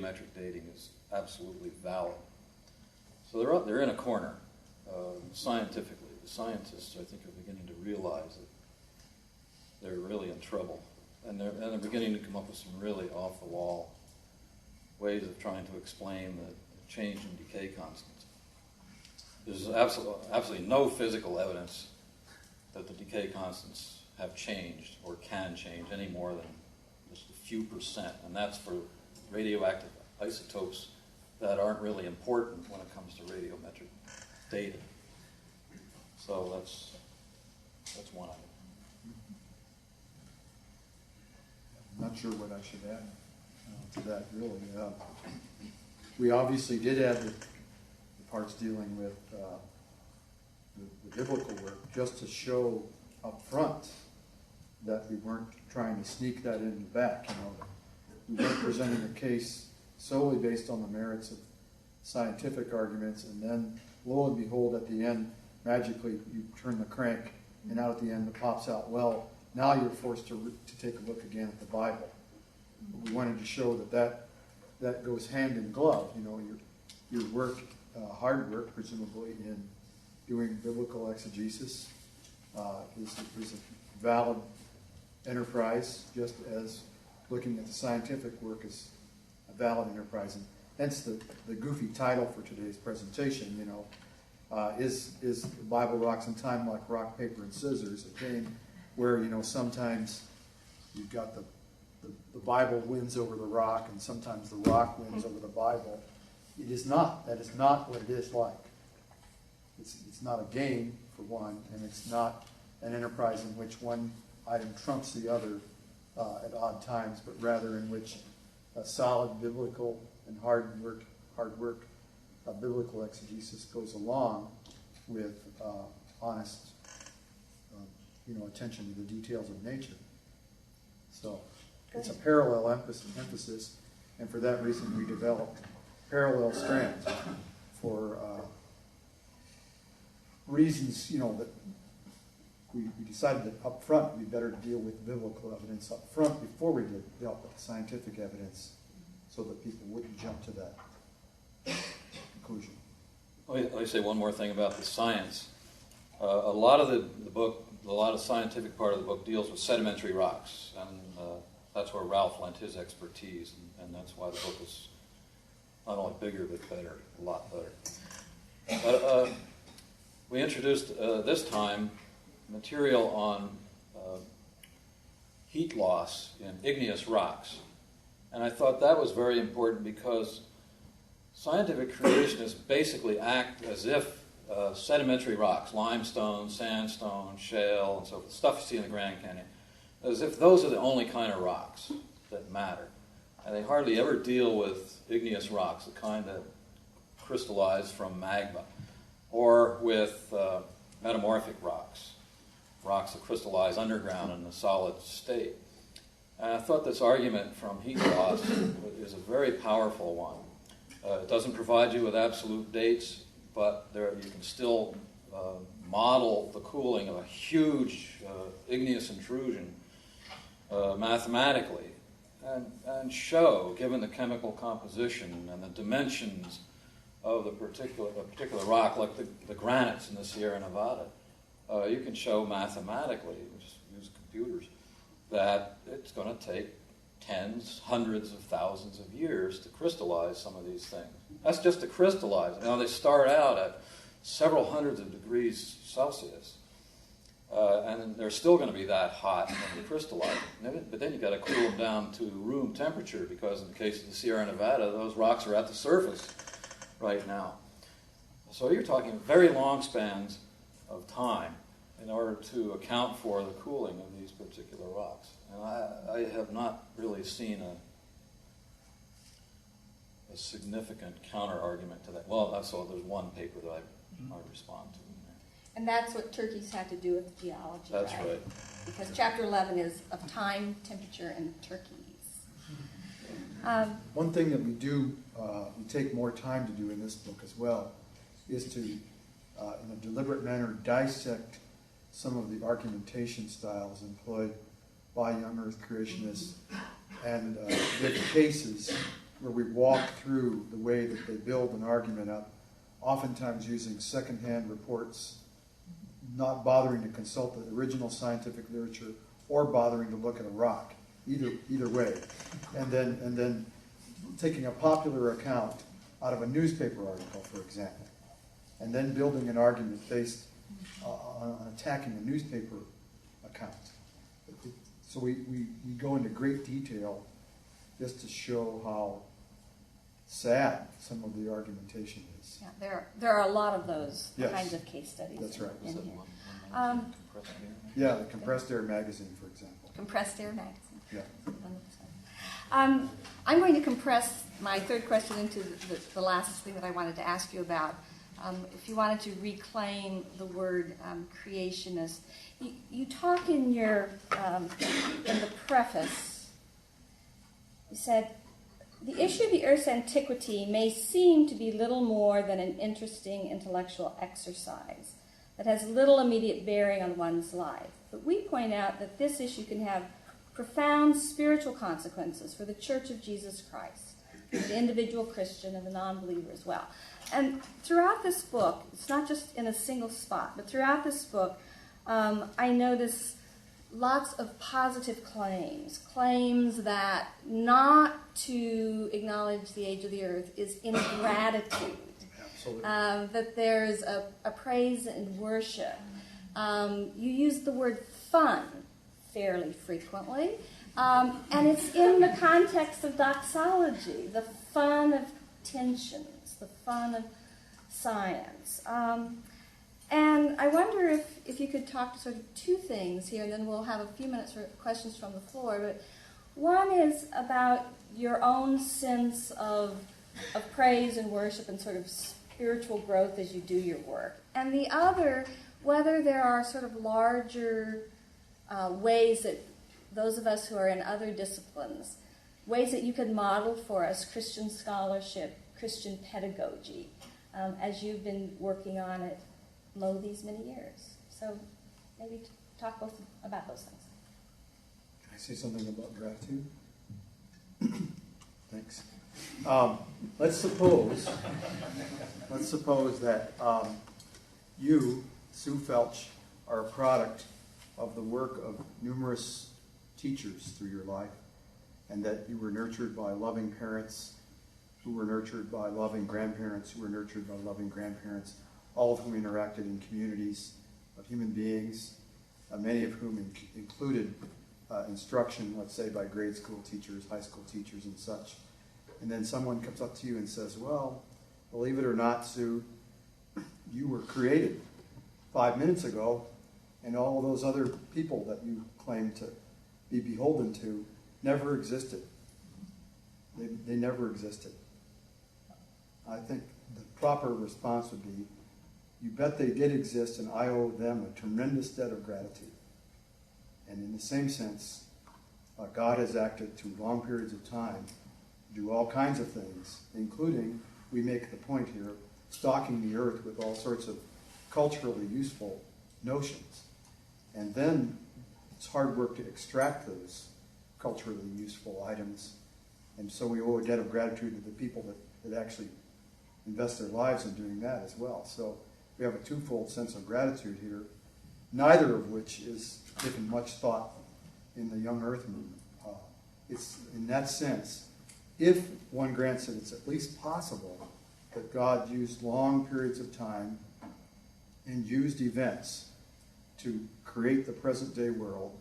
radiometric dating is absolutely valid. So they're in a corner scientifically. The scientists, I think, are beginning to realize that they're really in trouble. And they're beginning to come up with some really off-the-wall ways of trying to explain the change in decay constants. There's absolutely no physical evidence that the decay constants have changed or can change any more than just a few percent, and that's for radioactive isotopes that aren't really important when it comes to radiometric data. So that's one item. I'm not sure what I should add to that, really. We obviously did add the parts dealing with the biblical work just to show up front that we weren't trying to sneak that in the back. We weren't presenting a case solely based on the merits of scientific arguments, and then lo and behold, at the end, magically you turn the crank, and out at the end it pops out, well, now you're forced to take a look again at the Bible. We wanted to show that goes hand in glove. Your work, hard work, presumably, in doing biblical exegesis is a valid enterprise, just as looking at the scientific work is a valid enterprise. And hence the goofy title for today's presentation, is the Bible rocks in time like rock, paper, and scissors, a game where, sometimes you've got the Bible wins over the rock, and sometimes the rock wins over the Bible. It is not. That is not what it is like. It's not a game, for one, and it's not an enterprise in which one item trumps the other at odd times, but rather in which a solid biblical and hard work biblical exegesis goes along with honest attention to the details of nature. So it's a parallel emphasis, and for that reason we developed parallel strands for reasons, that we decided that up front we'd better deal with biblical evidence up front before we dealt with scientific evidence, so that people wouldn't jump to that conclusion. Let me say one more thing about the science. A lot of the book, a lot of scientific part of the book deals with sedimentary rocks, and that's where Ralph lent his expertise, and that's why the book is not only bigger but better, a lot better. But we introduced this time material on heat loss in igneous rocks, and I thought that was very important because scientific creationists basically act as if sedimentary rocks, limestone, sandstone, shale, and so forth, stuff you see in the Grand Canyon, as if those are the only kind of rocks that matter. And they hardly ever deal with igneous rocks, the kind that crystallize from magma, or with metamorphic rocks, rocks that crystallize underground in a solid state. And I thought this argument from heat loss is a very powerful one. It doesn't provide you with absolute dates, but you can still model the cooling of a huge igneous intrusion mathematically, and show, given the chemical composition and the dimensions of a particular rock, like the granites in the Sierra Nevada, you can show mathematically, just use computers, that it's going to take tens, hundreds of thousands of years to crystallize some of these things. That's just to crystallize. They start out at several hundreds of degrees Celsius, and they're still going to be that hot when they crystallize. But then you've got to cool them down to room temperature, because in the case of the Sierra Nevada, those rocks are at the surface right now. So you're talking very long spans of time in order to account for the cooling of these particular rocks. And I have not really seen a significant counter-argument to that. Well, there's one paper that I respond to. And that's what turkeys had to do with geology, That's right. Because chapter 11 is of time, temperature, and turkeys. One thing that we do, we take more time to do in this book as well, is to, in a deliberate manner, dissect some of the argumentation styles employed by young Earth creationists, and give cases where we walk through the way that they build an argument up, oftentimes using secondhand reports, not bothering to consult the original scientific literature or bothering to look at a rock, either way, and then taking a popular account out of a newspaper article, for example, and then building an argument based on attacking a newspaper account. So we go into great detail just to show how sad some of the argumentation is. Yeah, there are a lot of those Yes. kinds of case studies. That's right. In here. Yeah, the Compressed Air magazine, for example. Compressed Air magazine. Yeah. 100%. I'm going to compress my third question into the last thing that I wanted to ask you about. If you wanted to reclaim the word creationist, you talk in your in the preface. You said, "The issue of the Earth's antiquity may seem to be little more than an interesting intellectual exercise that has little immediate bearing on one's life. But we point out that this issue can have profound spiritual consequences for the Church of Jesus Christ, for the individual Christian and the non-believer as well." And throughout this book, it's not just in a single spot, but throughout this book, I notice lots of positive claims that not to acknowledge the age of the earth is ingratitude. Absolutely. That there's a praise and worship. You use the word fun fairly frequently, and it's in the context of doxology, the fun of tensions, the fun of science. And I wonder if you could talk to sort of two things here, and then we'll have a few minutes for questions from the floor. But one is about your own sense of praise and worship and sort of spiritual growth as you do your work. And the other, whether there are sort of larger ways that those of us who are in other disciplines, ways that you could model for us Christian scholarship, Christian pedagogy, as you've been working on it these many years. So maybe talk both about those things. Can I say something about gratitude? Thanks. Let's suppose that you, Sue Felch, are a product of the work of numerous teachers through your life, and that you were nurtured by loving parents who were nurtured by loving grandparents who were nurtured by loving grandparents, all of whom interacted in communities of human beings, many of whom included instruction, let's say, by grade school teachers, high school teachers, and such. And then someone comes up to you and says, "Well, believe it or not, Sue, you were created 5 minutes ago, and all of those other people that you claim to be beholden to never existed. They never existed." I think the proper response would be, you bet they did exist, and I owe them a tremendous debt of gratitude. And in the same sense, God has acted through long periods of time, do all kinds of things, including, we make the point here, stocking the earth with all sorts of culturally useful notions. And then it's hard work to extract those culturally useful items. And so we owe a debt of gratitude to the people that actually invest their lives in doing that as well. So we have a twofold sense of gratitude here, neither of which is given much thought in the Young Earth movement. It's in that sense, if one grants that it's at least possible that God used long periods of time and used events to create the present day world,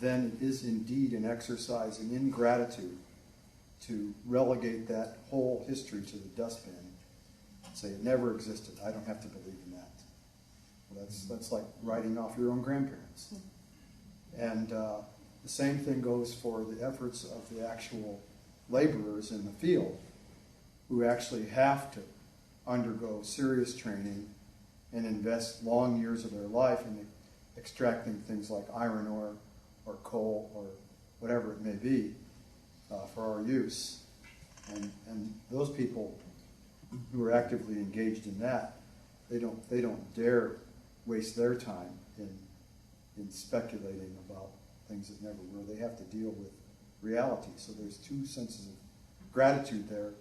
then it is indeed an exercise in ingratitude to relegate that whole history to the dustbin and say it never existed. I don't have to believe in that. Well, that's like writing off your own grandparents. And the same thing goes for the efforts of the actual laborers in the field who actually have to undergo serious training and invest long years of their life in extracting things like iron ore or coal or whatever it may be for our use. And those people who are actively engaged in that, they don't dare waste their time in speculating about things that never were. They have to deal with reality. So there's two senses of gratitude there